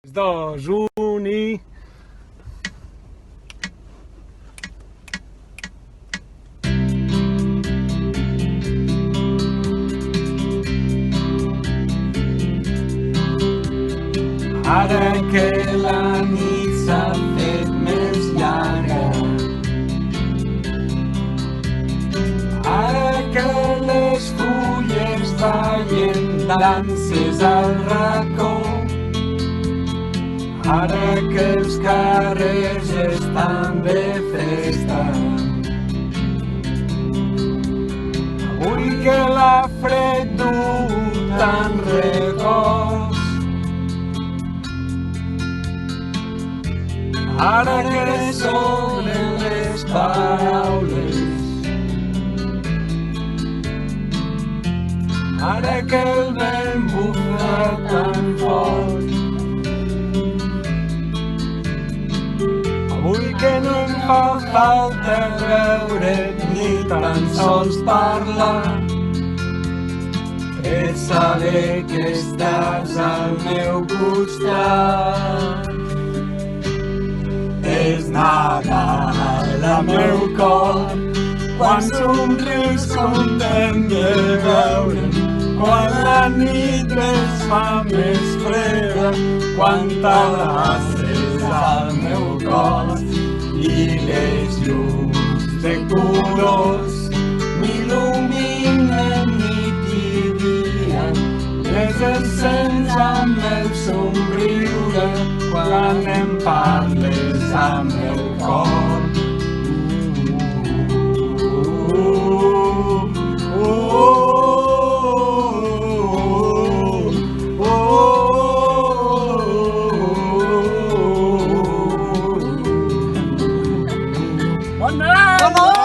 2, 1 i... Ara que la nit s'ha fet més llarga, ara que les fulles ballen danses al racó, ara que els carrers estan de festa, avui que la fred du tant records, ara que sonen les paraules, ara que el vent bufa tan fort, avui que no em fa falta veure't ni tan sols parlar, és saber que estàs al meu costat. És Nadal al meu cor, quan somrius content de veure'm, quan la nit es fa més freda, quan t'abraces al meu cos i les llums de colors m'il·luminen nit i dia, les encens amb el somriure quan em parles al meu cor. Bon Nadal!